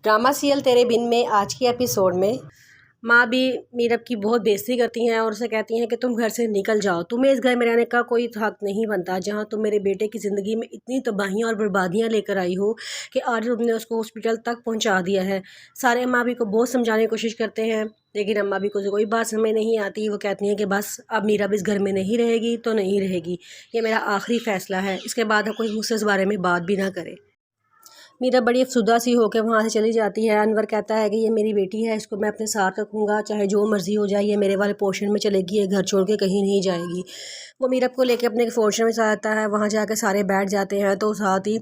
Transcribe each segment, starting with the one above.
Drama serial तेरे बिन में आज की एपिसोड में माँ भी मीरब की बहुत बेइज्जती करती हैं और उसे कहती हैं कि तुम घर से निकल जाओ, तुम्हें इस घर में रहने का कोई हक नहीं बनता। जहाँ तुम मेरे बेटे की ज़िंदगी में इतनी तबाहियाँ और बर्बादियाँ लेकर आई हो कि आज तुमने उसको हॉस्पिटल तक पहुँचा दिया है। सारे अम्मा भी को बहुत समझाने की कोशिश करते हैं, लेकिन अम्मा भी को कोई बात समझ नहीं आती। वो कहती हैं कि बस अब मीरब इस घर में नहीं रहेगी तो नहीं रहेगी, ये मेरा आखिरी फ़ैसला है, इसके बाद कोई मुझसे इस बारे में बात भी ना करे। मीरा बड़ी अफसुदा सी होकर वहाँ से चली जाती है। अनवर कहता है कि ये मेरी बेटी है, इसको मैं अपने साथ रखूँगा, चाहे जो मर्ज़ी हो जाए, ये मेरे वाले पोर्शन में चलेगी, ये घर छोड़ के कहीं नहीं जाएगी। वो मीरब को लेके अपने पोर्शन में जाता है, वहाँ जाकर सारे बैठ जाते हैं। तो साथ ही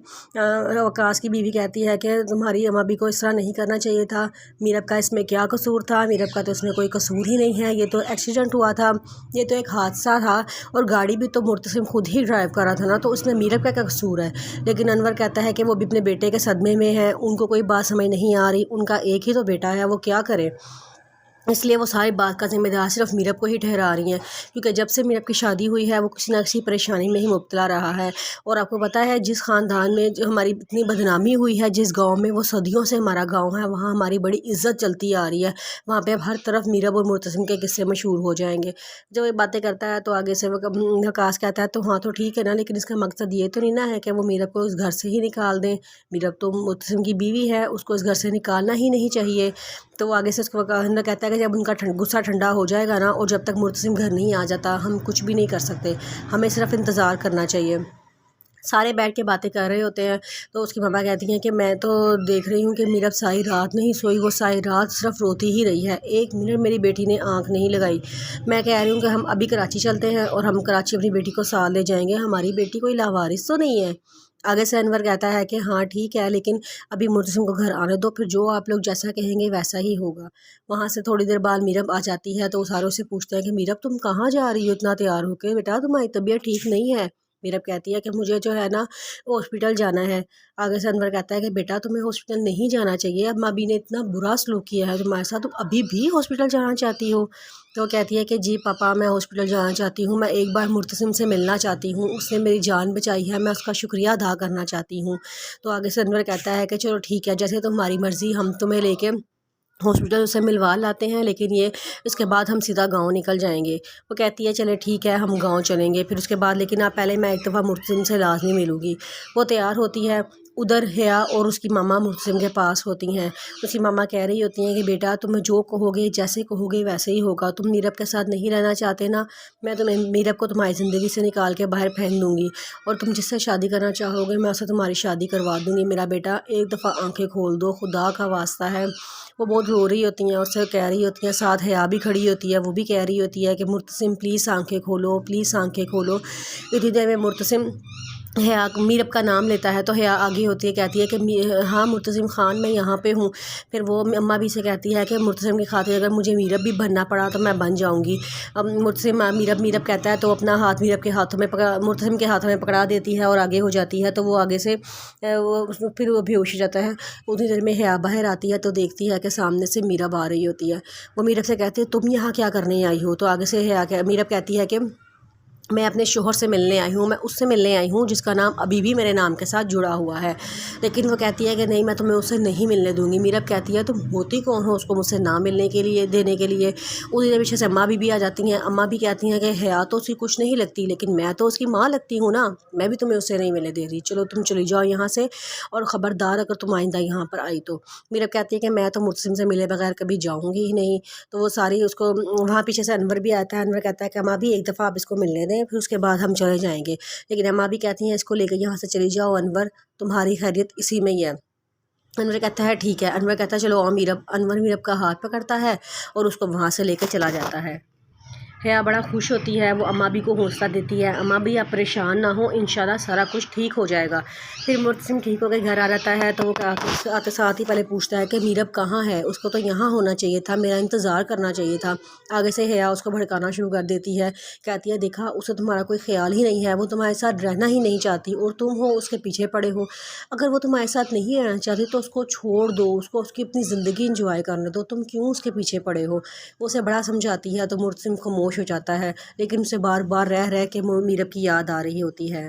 वकास की बीवी कहती है कि तुम्हारी अम्मा भी को इस तरह नहीं करना चाहिए था, मीरब का इसमें क्या कसूर था, मीरब का तो इसमें कोई कसूर ही नहीं है, ये तो एक्सीडेंट हुआ था, ये तो एक हादसा था और गाड़ी भी तो मुर्तसिम खुद ही ड्राइव कर रहा था ना, तो उसमें मीरब का क्या कसूर है। लेकिन अनवर कहता है कि वो भी अपने बेटे के सदमे में है, उनको कोई बात समझ नहीं आ रही, उनका एक ही तो बेटा है, वो क्या करे। इसलिए वो सारी बात का जिम्मेदार सिर्फ मीरब को ही ठहरा रही हैं, क्योंकि जब से मीरब की शादी हुई है वो किसी न किसी परेशानी में ही मुब्तला रहा है। और आपको पता है जिस ख़ानदान में जो हमारी इतनी बदनामी हुई है, जिस गांव में वो सदियों से हमारा गांव है, वहाँ हमारी बड़ी इज्जत चलती आ रही है, वहाँ पे अब हर तरफ मीरब और मुर्तसिम के किस्से मशहूर हो जाएंगे। जब ये बातें करता है तो आगे से वो वकास कहता है तो हाँ तो ठीक है ना, लेकिन इसका मकसद ये तो नहीं ना है कि वो मीरब को उस घर से ही निकाल दें। मीरब तो मुर्तसिम की बीवी है, उसको इस घर से निकालना ही नहीं चाहिए। तो वो आगे से उसको कहता है कि जब उनका गुस्सा ठंडा हो जाएगा ना, और जब तक मुर्तसिम घर नहीं आ जाता हम कुछ भी नहीं कर सकते, हमें सिर्फ इंतज़ार करना चाहिए। सारे बैठ के बातें कर रहे होते हैं। तो उसकी मम्मा कहती हैं कि मैं तो देख रही हूँ कि मीरब सारी रात नहीं सोई, वो सारी रात सिर्फ रोती ही रही है, एक मिनट मेरी बेटी ने आंख नहीं लगाई। मैं कह रही हूँ कि हम अभी कराची चलते हैं और हम कराची अपनी बेटी को साथ ले जाएंगे, हमारी बेटी कोई लावारिस तो नहीं है। आगे से अनवर कहता है कि हाँ ठीक है, लेकिन अभी मुर्तसिम को घर आने दो, फिर जो आप लोग जैसा कहेंगे वैसा ही होगा। वहाँ से थोड़ी देर बाद मीरब आ जाती है, तो वो सारों से पूछते हैं कि मीरब तुम कहाँ जा रही हो इतना तैयार होकर, बेटा तुम्हारी तबीयत ठीक नहीं है। मीरब कहती है कि मुझे जो है ना हॉस्पिटल जाना है। आगे से अनवर कहता है कि बेटा तुम्हें हॉस्पिटल नहीं जाना चाहिए, अब अम्मा ने इतना बुरा सलूक किया है तुम्हारे साथ, तुम अभी भी हॉस्पिटल जाना चाहती हो। तो वो कहती है कि जी पापा मैं हॉस्पिटल जाना चाहती हूँ, मैं एक बार मुर्तसिम से मिलना चाहती हूँ, उसने मेरी जान बचाई है, मैं उसका शुक्रिया अदा करना चाहती हूँ। तो आगे से अनवर कहता है कि चलो ठीक है, जैसे तुम्हारी मर्ज़ी, हम तुम्हें लेके हॉस्पिटल से मिलवा लाते हैं, लेकिन ये इसके बाद हम सीधा गांव निकल जाएंगे। वो कहती है चले ठीक है हम गांव चलेंगे, फिर उसके बाद लेकिन आप पहले मैं एक दफ़ा मुर्तसिम से लाजमी मिलूँगी। वो तैयार होती है, उधर हया और उसकी मामा मुर्तसिम के पास होती हैं। उसकी मामा कह रही होती हैं कि बेटा तुम जो कहोगे जैसे कहोगे वैसे ही होगा, तुम मीरब के साथ नहीं रहना चाहते ना, मैं तुम्हें मीरब को तुम्हारी ज़िंदगी से निकाल के बाहर फेंक दूँगी, और तुम जिससे शादी करना चाहोगे मैं उससे तुम्हारी शादी करवा दूँगी। मेरा बेटा एक दफ़ा आंखें खोल दो, खुदा का वास्ता है। वो बहुत रो रही होती हैं, उससे कह रही होती हैं, साथ हया भी खड़ी होती है, वो भी कह रही होती है कि मुर्तसिम प्लीज़ आंखें खोलो, प्लीज़ आंखें खोलो। इतनी देर में मुर्तसिम हया मीरब का नाम लेता है, तो हया आगे होती है, कहती है कि हाँ मुर्तसिम ख़ान मैं यहाँ पे हूँ। फिर वो अम्मा भी से कहती है कि मुर्तसिम की खातिर अगर मुझे मीरब भी बनना पड़ा तो मैं बन जाऊँगी। अब मुर्तसिम मीरब कहता है, तो अपना हाथ मीरब के हाथों में मुर्तसिम के हाथों में पकड़ा देती है और आगे हो जाती है। तो वो आगे से फिर वो बेहोश हो जाता है। उतनी देर में हया बाहर आती है, तो देखती है कि सामने से मीरब आ रही होती है। वो मीरब से कहती है तुम यहाँ क्या करने आई हो। तो आगे से मीरब कहती है कि मैं अपने शोहर से मिलने आई हूँ, मैं उससे मिलने आई हूँ जिसका नाम अभी भी मेरे नाम के साथ जुड़ा हुआ है। लेकिन वो कहती है कि नहीं मैं तुम्हें उससे नहीं मिलने दूँगी। मीरब कहती है तुम होती कौन हो उसको मुझसे ना मिलने के लिए देने के लिए। उसी के पीछे से अम्मा भी आ जाती हैं। अम्मा भी कहती हैं कि हया तो उसकी कुछ नहीं लगती, लेकिन मैं तो उसकी माँ लगती हूँ ना, मैं भी तुम्हें उससे नहीं मिलने दे रही, चलो तुम चली जाओ यहाँ से, और ख़बरदार अगर तुम आइंदा यहाँ पर आई तो। मीरब कहती है कि मैं तो मुर्तसिम से मिले बगैर कभी जाऊँगी ही नहीं। तो वो सारी उसको वहाँ पीछे से अनवर भी आता है। अनवर कहता है कि अम्मा भी एक दफ़ा आप इसको मिलने दें, फिर उसके बाद हम चले जाएंगे। लेकिन अम्मा भी कहती हैं इसको लेकर यहाँ से चली जाओ अनवर, तुम्हारी खैरियत इसी में ही है। अनवर कहता है ठीक है। अनवर कहता है चलो आओ मीरब। अनवर मीरब का हाथ पकड़ता है और उसको वहाँ से लेकर चला जाता है। हया बड़ा खुश होती है, वो अम्मा भी को हौसला देती है, अम्मा भी आप परेशान ना हो, इंशाल्लाह सारा कुछ ठीक हो जाएगा। फिर मुर्तसिम ठीक होकर घर आ जाता है, तो वो आते साथ ही पहले पूछता है कि मीरब कहाँ है, उसको तो यहाँ होना चाहिए था, मेरा इंतज़ार करना चाहिए था। आगे से हया उसको भड़काना शुरू कर देती है, कहती है देखा उसे तुम्हारा कोई ख्याल ही नहीं है, वो तुम्हारे साथ रहना ही नहीं चाहती और तुम हो उसके पीछे पड़े हो। अगर वो तुम्हारे साथ नहीं रहना चाहती तो उसको छोड़ दो, उसको उसकी अपनी ज़िंदगी इंजॉय करने दो, तुम क्यों उसके पीछे पड़े हो। वो उसे बड़ा समझाती है, तो मुर्तसिम खामोश हो जाता है, लेकिन उसे बार बार रह के मीरब की याद आ रही होती है।